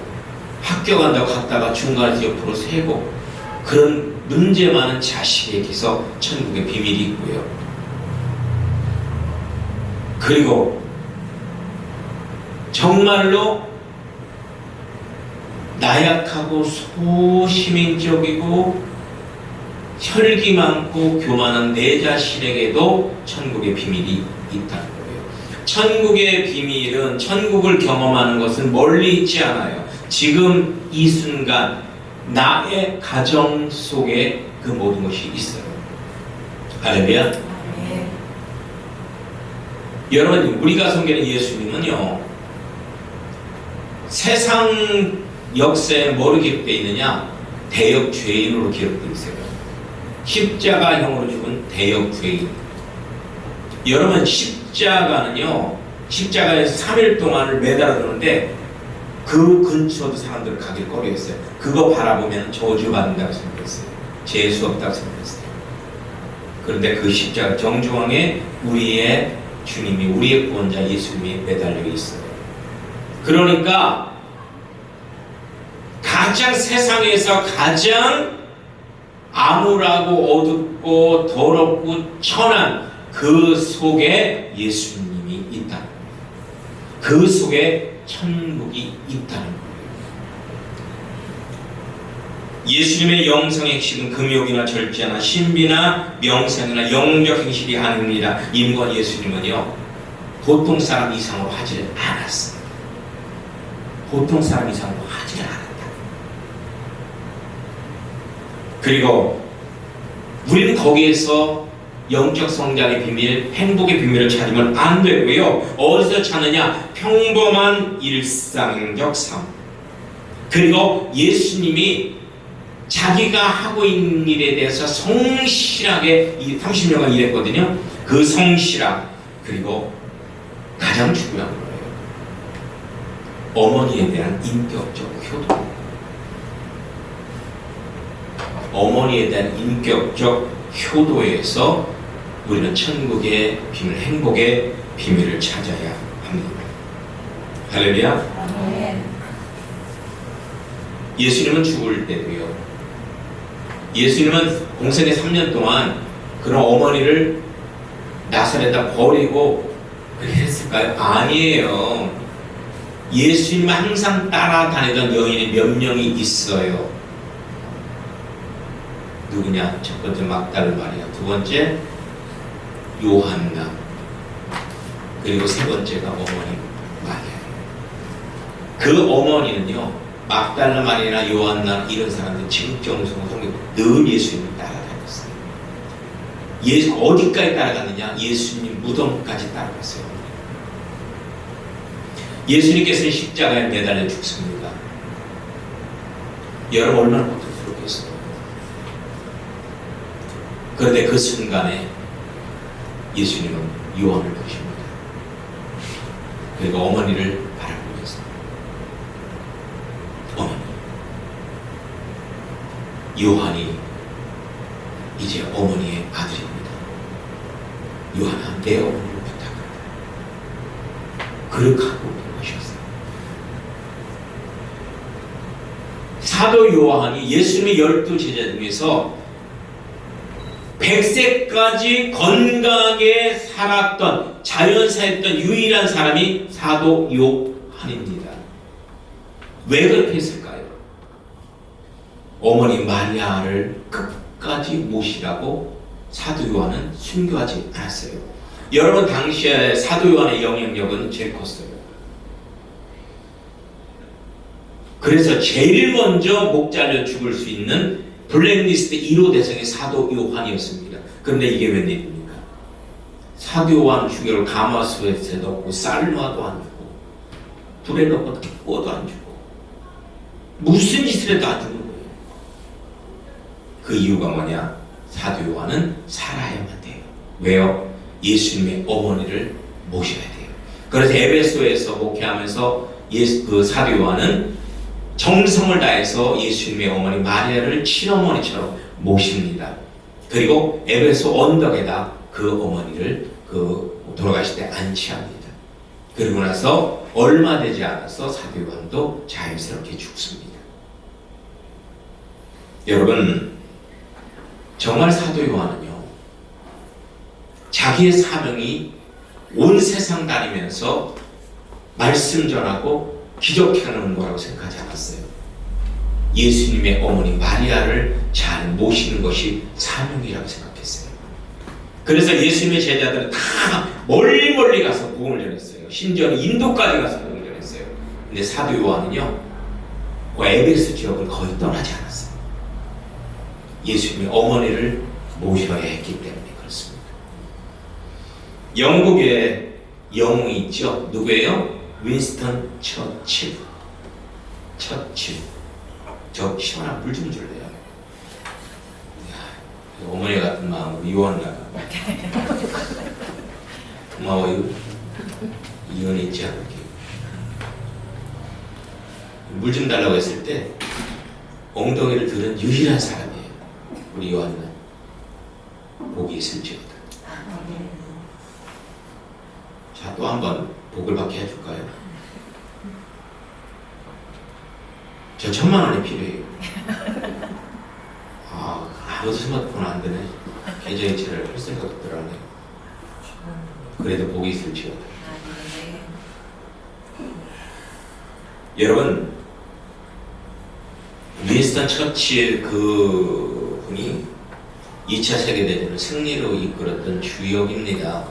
학교 간다고 갔다가 중간에서 옆으로 새고, 그런 문제 많은 자식에게서 천국의 비밀이 있고요. 그리고 정말로 나약하고 소시민적이고 혈기 많고 교만한 내 자신에게도 천국의 비밀이 있다는 거예요. 천국의 비밀은, 천국을 경험하는 것은 멀리 있지 않아요. 지금 이 순간 나의 가정 속에 그 모든 것이 있어요. 할렐루야. 여러분, 우리가 섬기는 예수님은요, 세상 역사에 뭐로 기록되어 있느냐? 대역 죄인으로 기록되어 있어요. 십자가형으로 죽은 대역 죄인. 여러분, 십자가는요, 십자가에서 3일 동안을 매달아 두는데 그 근처도 사람들을 가길 꺼려했어요. 그거 바라보면 저주받는다고 생각했어요. 재수 없다고 생각했어요. 그런데 그 십자가 정중앙에 우리의 주님이, 우리의 구원자 예수님이 매달려 있어요. 그러니까 가장 세상에서 가장 암울하고 어둡고 더럽고 천한 그 속에 예수님이 있다는 거예요. 그 속에 천국이 있다는 거예요. 예수님의 영성의 핵심은 금욕이나 절제나 신비나 명상이나 영적 행실이 아닙니다. 임건 예수님은요, 보통 사람 이상으로 하지를 않았어요. 보통 사람 이상으로 하지를 않았다. 그리고 우리는 거기에서 영적 성장의 비밀, 행복의 비밀을 찾으면 안 되고요. 어디서 찾느냐? 평범한 일상적 삶. 그리고 예수님이 자기가 하고 있는 일에 대해서 성실하게 30년간 일했거든요. 그 성실함, 그리고 가장 중요한 거예요. 어머니에 대한 인격적 효도. 어머니에 대한 인격적 효도에서 우리는 천국의 비밀, 행복의 비밀을 찾아야 합니다. 할렐루야. 예수님은 죽을 때도요, 예수님은 공생의 3년 동안 그런 어머니를 나사렛에다 버리고 그랬을까요? 아니에요. 예수님 항상 따라다니던 여인이 몇 명이 있어요. 누구냐? 첫 번째 막달라 마리아, 두 번째 요한나, 그리고 세 번째가 어머니 마리아예요. 그 어머니는요, 막달라 마리아나 요한나 이런 사람들 지극정성 성경 늘 예수님을 따라다녔어요. 예수 어디까지 따라갔느냐? 예수님 무덤까지 따라갔어요. 예수님께서는 십자가에 매달려 죽습니다. 여러분 얼마나 고통스럽겠어요. 그런데 그 순간에 예수님은 요한을 보십니다. 그리고 어머니를 바라보면서, 어머니, 요한이 이제 어머니의 아들입니다. 요한아, 내 어머니를 부탁한다. 그렇게 하고 하셨어요. 사도 요한이 예수님의 12제자 중에서 100세까지 건강하게 살았던, 자연사했던 유일한 사람이 사도 요한입니다. 왜 그렇게 했을까요? 어머니 마리아를 끝까지 모시라고 사도 요한은 순교하지 않았어요. 여러분, 당시에 사도 요한의 영향력은 제일 컸어요. 그래서 제일 먼저 목 잘려 죽을 수 있는 블랙리스트 1호 대상이 사도 요한이었습니다. 그런데 이게 웬일입니까? 사도 요한 죽여를 가마솥에 넣고 삶아도 안 주고, 불에 넣고 구워도 안 주고, 무슨 짓을 해도 안 주는 거예요. 그 이유가 뭐냐? 사도 요한은 살아야만 돼요. 왜요? 예수님의 어머니를 모셔야 돼요. 그래서 에베소에서 목회하면서 그 사도 요한은 정성을 다해서 예수님의 어머니 마리아를 친어머니처럼 모십니다. 그리고 에베소 언덕에다 그 어머니를 돌아가실 때 안치합니다. 그리고 나서 얼마 되지 않아서 사도 요한도 자연스럽게 죽습니다. 여러분, 정말 사도 요한은요, 자기의 사명이 온 세상 다니면서 말씀 전하고 기적하는 거라고 생각하지 않았어요. 예수님의 어머니 마리아를 잘 모시는 것이 사명이라고 생각했어요. 그래서 예수님의 제자들은 다 멀리 가서 복음을 전했어요. 심지어는 인도까지 가서 복음을 전했어요. 근데 사도 요한은요, 그 에베소 지역을 거의 떠나지 않았어요. 예수님의 어머니를 모셔야 했기 때문에 그렇습니다. 영국에 영웅이 있죠. 누구예요? 윈스턴 처칠. 저 시원한 물 좀 줄래요? 어머니 같은 마음으로 이혼하다가 고마워요. 이혼이 있지 않을게. 물 좀 달라고 했을 때 엉덩이를 들은 유일한 사람이에요. 우리 요한은. 복이 있을지어다. 자, 또 한 번 복을 받게 해줄까요? 저 1000만 원이 필요해요. 아무도 스마트폰 안 되네. 계좌이체를 할 생각도 들어네. 그래도 복이 있을지어다. 여러분, 윈스턴 처칠 그 분이 2차 세계대전을 승리로 이끌었던 주역입니다.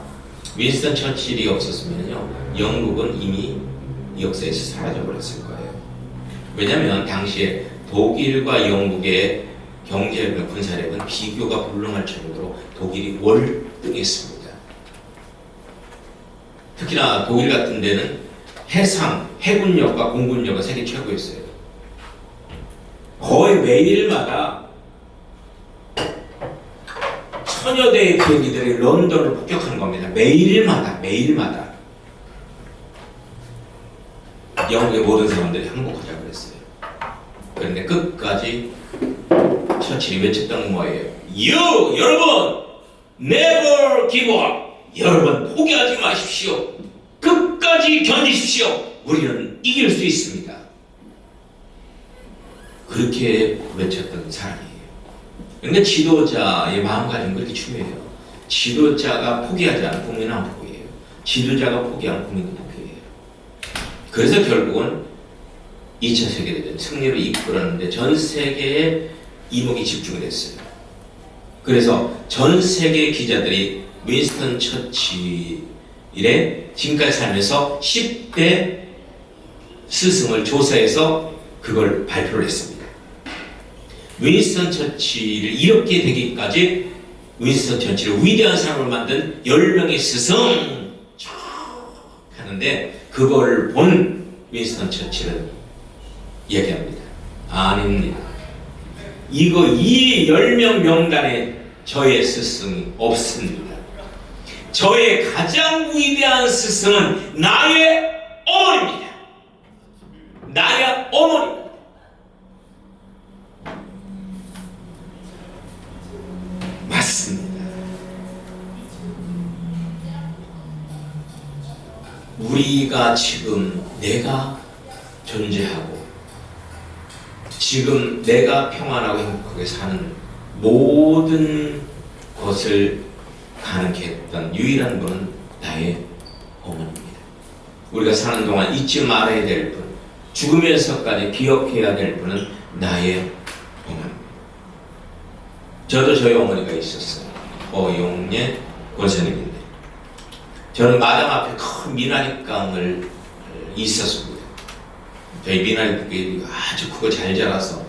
윈스턴 처칠이 없었으면요, 영국은 이미 역사에서 사라져버렸을 거예요. 왜냐하면 당시에 독일과 영국의 경제력과 군사력은 비교가 불능할 정도로 독일이 월등했습니다. 특히나 독일 같은 데는 해군력과 공군력가 세계 최고였어요. 거의 매일마다 천여 대의 비행기들이 런던을 폭격하는 겁니다. 매일마다. 영국의 모든 사람들이 항복하자고 그랬어요. 그런데 끝까지 처칠이 외쳤던 거예요. 여러분! Never give up! 여러분, 포기하지 마십시오. 끝까지 견디십시오. 우리는 이길 수 있습니다. 그렇게 외쳤던 사람이에요. 그런데 지도자의 마음가짐은 그렇게 중요해요. 지도자가 포기하지 않은 국민은 안 포기해요. 지도자가 포기하는 국민도 포기해요. 그래서 결국은 2차 세계대전 승리로 이끌었는데 전 세계에 이목이 집중이 됐어요. 그래서 전 세계 기자들이 윈스턴 처칠의 지금까지 살면서 10대 스승을 조사해서 그걸 발표를 했습니다. 윈스턴 처칠을 이렇게 되기까지 윈스턴 처칠을 위대한 사람을 만든 10명의 스승 하는데 그걸 본 윈스턴 처칠은 얘기합니다. 아닙니다. 이 10명 명단에 저의 스승이 없습니다. 저의 가장 위대한 스승은 나의 어머니입니다. 나의 어머니입니다. 맞습니다. 우리가 지금 내가 존재하고 지금 내가 평안하고 행복하게 사는 모든 것을 가능케 했던 유일한 분은 나의 어머니입니다. 우리가 사는 동안 잊지 말아야 될 분, 죽으면서까지 기억해야 될 분은 나의 어머니입니다. 저도 저희 어머니가 있었어요. 어용예 권사님인데 저는 마당 앞에 큰 미나리깡을 있었습니다. 저희 미나리깡이 아주 크고 잘 자라서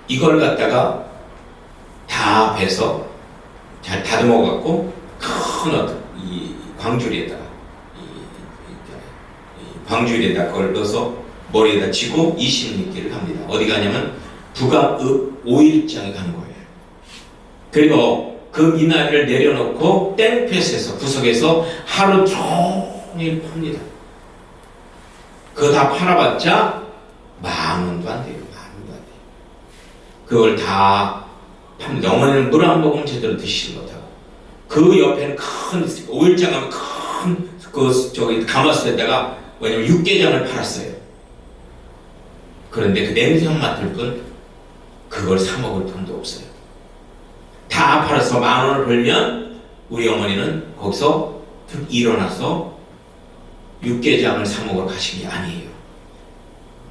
이걸 갖다가 다 베서 잘 다듬어 갖고 큰 어떤 이 광주리에다가 광주리에다 그걸 넣어서 머리에다 쥐고 20리길을 합니다. 어디 가냐면 북암읍 5일장에 가는 거예요. 그리고 그 미나리를 내려놓고 땡볕에서 구석에서 하루 종일 팝니다. 그거 다 팔아봤자 10,000원도 안 돼요. 10,000원도 안 돼요. 그걸 다 팝니다. 어머니는 물 한 모금 제대로 드시지 못하고 그 옆에는 큰 5일장 가면 큰 저기 가마솥에다가 왜냐면 육개장을 팔았어요. 그런데 그 냄새만 맡을 뿐 그걸 사 먹을 돈도 없어요. 다 팔아서 10,000원을 벌면 우리 어머니는 거기서 일어나서 육개장을 사 먹으러 가신 게 아니에요.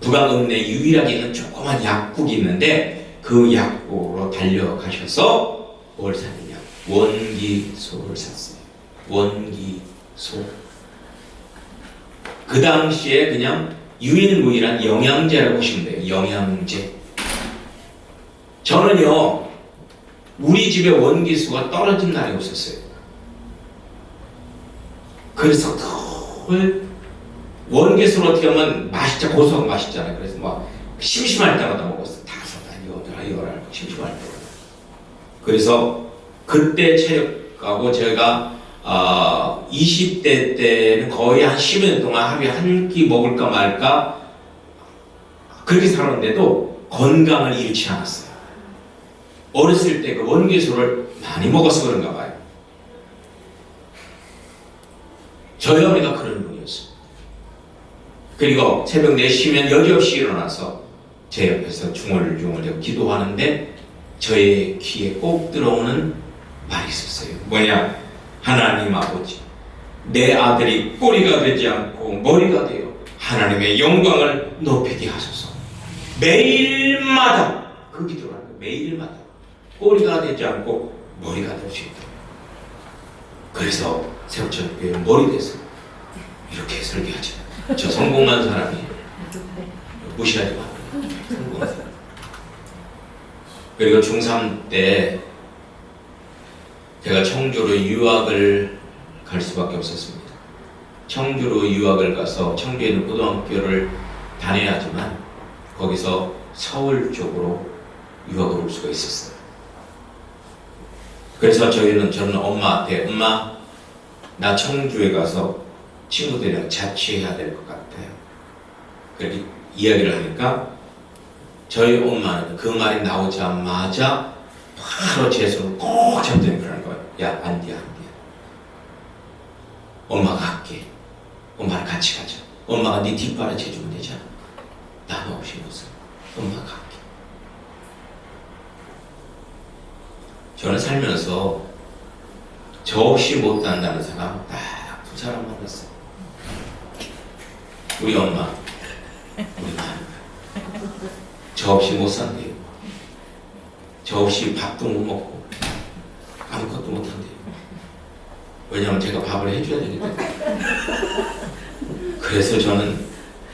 북암읍 내 유일하게 있는 조그만 약국이 있는데 그 약국으로 달려가셔서 뭘 샀느냐? 원기소를 샀어요. 원기소. 그 당시에 그냥 유일무이한 영양제라고 보시면 돼요. 영양제. 저는요, 우리 집에 원기수가 떨어진 날이 없었어요. 그래서 원기수를 어떻게 하면 맛있자, 고소하고 맛있잖아요. 그래서 막 심심할 때마다 먹었어요. 5알, 10알 심심할 때마다. 그래서 그때 체력하고 제가 20대 때는 거의 한 10년 동안 하루에 한 끼 먹을까 말까 그렇게 살았는데도 건강을 잃지 않았어요. 어렸을 때 그 원개소를 많이 먹어서 그런가 봐요. 저희 어머니가 그런 분이었어요. 그리고 새벽 4시면 여지없이 일어나서 제 옆에서 중얼중얼 기도하는데 저의 귀에 꼭 들어오는 말이 있었어요. 뭐냐? 하나님 아버지, 내 아들이 꼬리가 되지 않고 머리가 되어 하나님의 영광을 높이게 하소서. 매일마다 그 기도를 하는 거예요. 매일마다 꼬리가 되지 않고 머리가 될 수 있다. 그래서 세우천교회 머리 돼서 이렇게 설계하죠. 저 성공한 사람이에요. 무시하지 마. 성공한 사람. 그리고 중3 때 제가 청주로 유학을 갈 수밖에 없었습니다. 청주로 유학을 가서 청주에 있는 고등학교를 다녀야 하지만 거기서 서울 쪽으로 유학을 올 수가 있었어요. 그래서 저는 엄마한테 엄마, 나 청주에 가서 친구들이랑 자취해야 될 것 같아요. 그렇게 이야기를 하니까 저희 엄마는 그 말이 나오자마자 바로 제 손을 꼭 잡더니 그러는 거예요. 야, 안 돼. 엄마가 할게. 엄마랑 같이 가자. 엄마가 네 뒷바라지 해주면 되잖아. 나는 없이 못 살아. 엄마가 할게. 저는 살면서 저 없이 못 산다는 사람 딱 두 사람 만났어요. 우리 엄마, 우리 마누라. 저 없이 못 산대요. 저 없이 밥도 못 먹고 아무것도 못 한대요. 왜냐하면 제가 밥을 해줘야 되기 때문에. 그래서 저는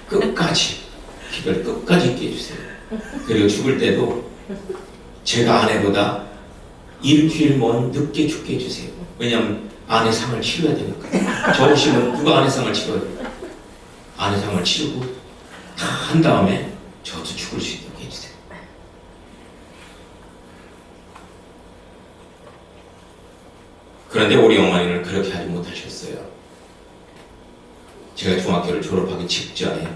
끝까지 기도를 끝까지 있게 해주세요. 그리고 죽을 때도 제가 아내보다 일주일 먼 늦게 죽게 해주세요. 왜냐하면 아내 상을 치러야 되니까. 저 없이는 누가 아내 상을 치러야 돼요. 아내 상을 치르고 다 한 다음에 저도 죽을 수 있도록 해주세요. 그런데 우리 어머니는 그렇게 하지 못하셨어요. 제가 중학교를 졸업하기 직전에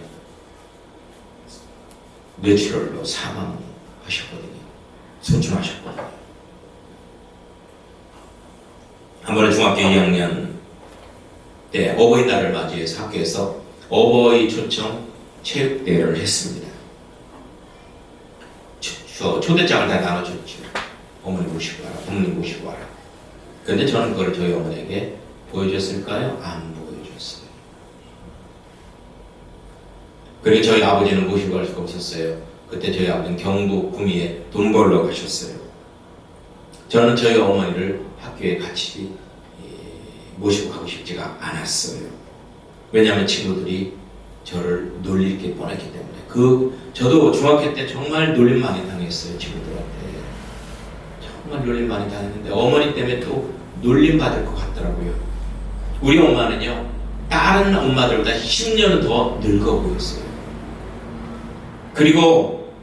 뇌출혈로 사망하셨거든요. 소충하셨거든요. 한 번에 중학교 2학년 때 어버이날을 맞이해서 학교에서 어버이 초청 체육대회를 했습니다. 초대장을 다 나눠줬죠. 어머니 모시고 와라, 부모님 모시고 와라. 그런데 저는 그걸 저희 어머니에게 보여줬을까요? 안 보여줬어요. 그리고 저희 아버지는 모시고 갈 수가 없었어요. 그때 저희 아버지는 경북 구미에 돈 벌러 가셨어요. 저는 저희 어머니를 학교에 같이 모시고 가고 싶지가 않았어요. 왜냐하면 친구들이 저를 놀릴 게 뻔했기 때문에. 저도 중학교 때 정말 놀림 많이 당했어요. 친구들한테 정말 놀림 많이 당했는데 어머니 때문에 또 놀림 받을 것 같더라고요. 우리 엄마는요, 다른 엄마들보다 10년은 더 늙어 보였어요. 그리고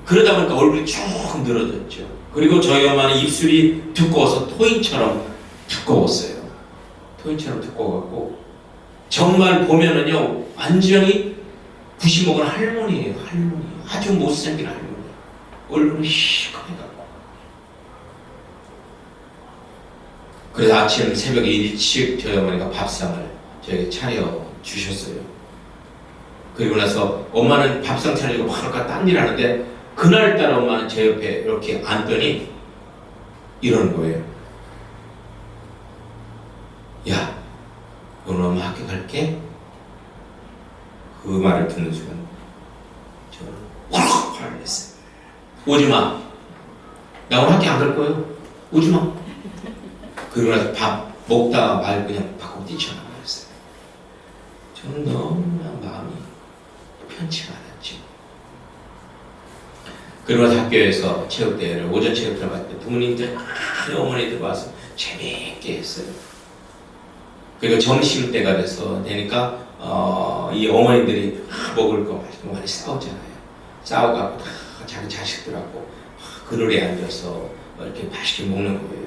그러다 보니까 얼굴이 쭉 늘어졌죠. 그리고 저희 엄마는 입술이 두꺼워서 토인처럼 두꺼웠어요. 토인처럼 두꺼워갖고 정말 보면은요, 완전히 90 먹은 할머니예요. 할머니. 아주 못생긴 할머니. 얼굴이 시커매갖고. 그래서 아침 새벽에 일찍 저희 어머니가 밥상을 저에게 차려 주셨어요. 그리고 나서 엄마는 밥상 차리고 바로 딴 일 하는데 그날따라 엄마는 제 옆에 이렇게 앉더니 이러는 거예요. 야, 오늘 엄마 학교 갈게? 그 말을 듣는 순간 저는 확 화를 냈어요. 오지마. 나 오늘 학교 안 갈 거예요. 오지마. 그러고 나서 밥 먹다가 말 그냥 밖으로 뛰쳐나갔어요. 저는 너무나 마음이 편치가 않았죠. 그러고 나서 학교에서 체육대회를, 오전 체육대회를 갔을 때 부모님들, 어머니들 와서 재미있게 했어요. 그리고 점심때가 되니까 이 어머니들이 먹을 거 맛있고 많이 싸우잖아요. 싸워갖고 다 자기 자식들하고 그늘에 앉아서 이렇게 맛있게 먹는 거예요.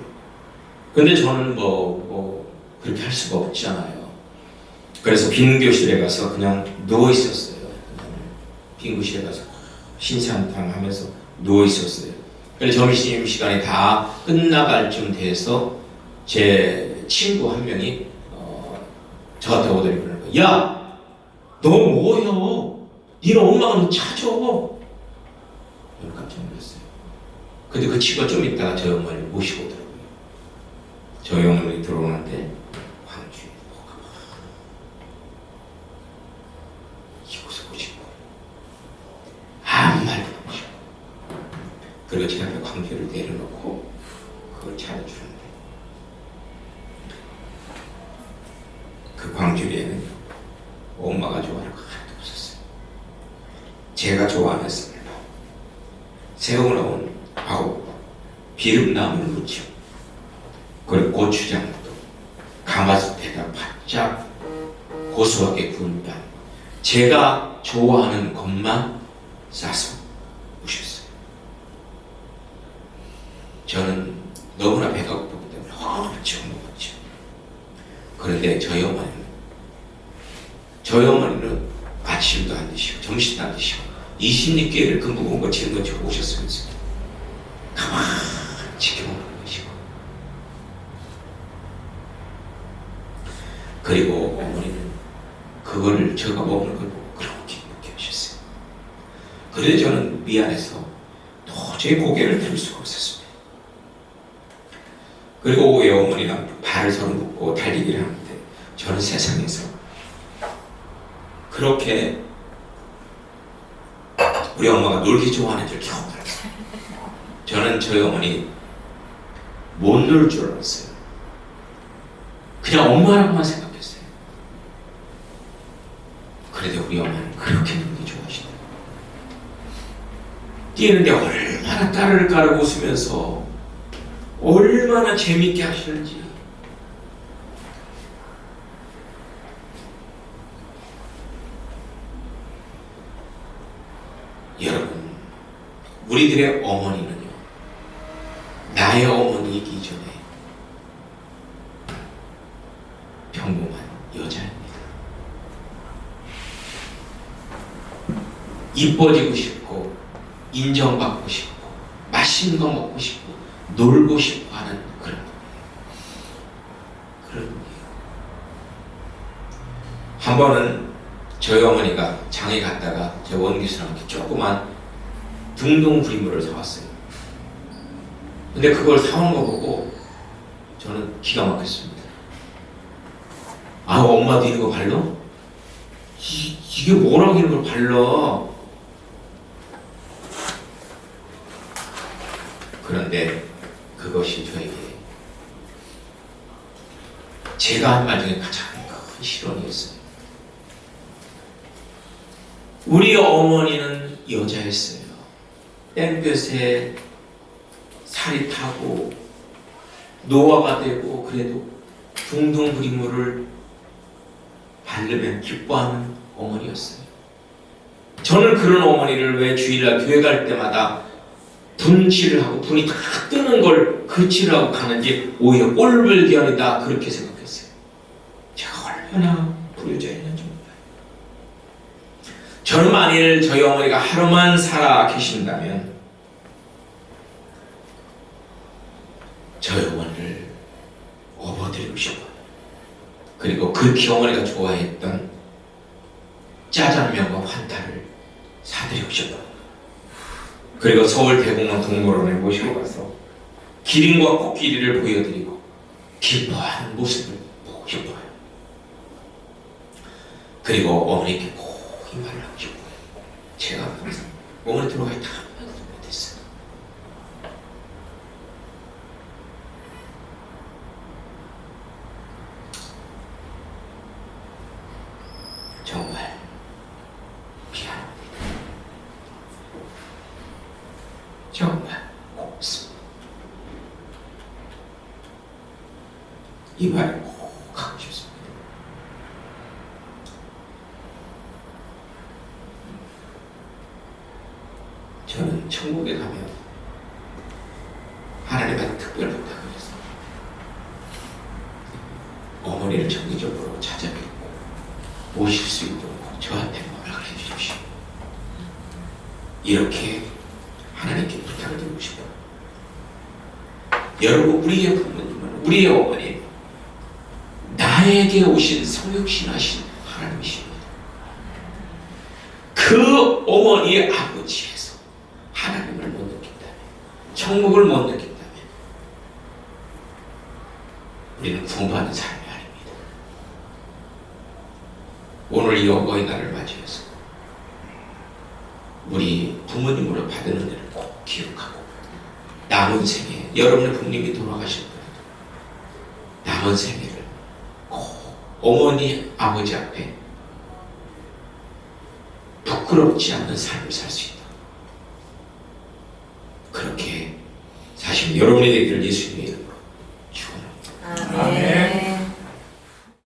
근데 저는 그렇게 할 수가 없잖아요. 그래서 빈 교실에 가서 그냥 누워 있었어요. 빙구실에 가서 신상탕 하면서 누워 있었어요. 그래서 점심시간이 다 끝나갈 쯤 돼서 제 친구 한 명이 저한테 오더니 그러는 거야. 야, 너 뭐여? 니네 엄마가 너 찾아. 저는 깜짝 놀랐어요. 근데 그 친구가 좀 있다가 저희 어머니를 모시고 오더라고요. 저희 어머니 들어오는데 광주에 뭐가 막 이곳에 오시고 아무 말도 없이 그리고 제 앞에 광주를 내려놓고 그걸 찾아주는데 그 광주리에는 엄마가 좋아하는 거 하나도 없었어요. 제가 좋아하는 쌀로 새우 넣은 아우 비름나물 무침 그리고 고추장도 가마솥에다 바짝 고소하게 구운 밥 제가 좋아하는 것만 싸서 오셨어요. 저는 너무나 배가 고프기 때문에 엄청 먹었죠. 그런데 저희 어머니는 아침도 안 드시고 점심도 안 드시고 26개를 그 무거운 거 짊어지고 오셨으면서 가만히 지켜보는 것이고 그리고 어머니는 그거를 제가 먹는 걸 보고 그렇게 느껴하셨어요. 그래도 저는 미안해서 도저히 고개를 들 수가 없었습니다. 그리고 오후에 어머니랑 발을 서로 묶고 달리기를 하는데 저는 세상에서 그렇게 우리 엄마가 놀기 좋아하는 줄 처음 알았어요. 저는 저희 어머니 못 놀 줄 알았어요. 그냥 엄마라고만 생각했어요. 그래도 우리 엄마는 그렇게 놀기 좋아하시더라고요. 뛰는데 얼마나 따르를 까르고 웃으면서 얼마나 재밌게 하시는지. 여러분, 우리들의 어머니는요, 나의 어머니이기 전에 평범한 여자입니다. 이뻐지고 싶고, 인정받고 싶고, 맛있는 거 먹고 싶고, 놀고 싶어 하는 그런 분이에요. 한 번은 저희 어머니가 장에 갔다가 제 원기수랑 조그만 등동 구이물을 사왔어요. 근데 그걸 사온 거 보고 저는 기가 막혔습니다. 아, 엄마도 이런 거 발라? 이게 뭐라고 이런 걸 발라? 그런데 그것이 저에게 제가 한 말 중에 가장 큰 실언이었어요. 우리 어머니는 여자였어요. 땡볕에 살이 타고 노화가 되고 그래도 둥둥 그림물을 바르면 기뻐하는 어머니였어요. 저는 그런 어머니를 왜 주일날 교회 갈 때마다 분칠을 하고 분이 다 뜨는 걸 그칠하고 가는지 오히려 꼴불견이다 그렇게 생각했어요. 제가 얼마나 불효자였는지 몰라요. 저는 만일 저희 어머니가 하루만 살아 계신다면 저희 어머니를 업어드리고 싶어요. 그리고 그렇게 어머니가 좋아했던 짜장면과 환타를 사드리고 싶어요. 그리고 서울 대공원 동물원에 모시고 가서 기린과 코끼리를 보여드리고 기뻐하는 모습을 보고 싶어요. 그리고 어머니께 꼭 이 말을 하고 싶어요. 제가 항상 어머니 들어가 있다 한마디도 못했어요. 정말 미안합니다. 정말 곱습니다. 이 말을 꼭 하고 싶습니다. 저는 천국에 가면 하나님한테 특별 부탁을 해서 어머니를 정기적으로 찾아뵙고 모실 수 있도록 저한테 허락을 해주십시오. 이렇게 하나님께 부탁을 드리고 싶어요. 여러분, 우리의 부모님은, 우리의 어머니, 나에게 오신 성육신하신 하나님이십니다. 그 어머니의 아버지에서 하나님을 못 느낀다면, 천국을 못 느낀다면 우리는 구원받는 사람이 아닙니다. 오늘 이 어버이날을 맞이해서 우리 부모님으로 받은 은혜를 꼭 기억하고, 남은 생에 여러분의 부모님이 돌아가셨더라도 남은 생애를 꼭 어머니 아버지 앞에 부끄럽지 않는 삶을 살 수 있다. 그렇게 사실 여러분이 되기를 예수님의 이름으로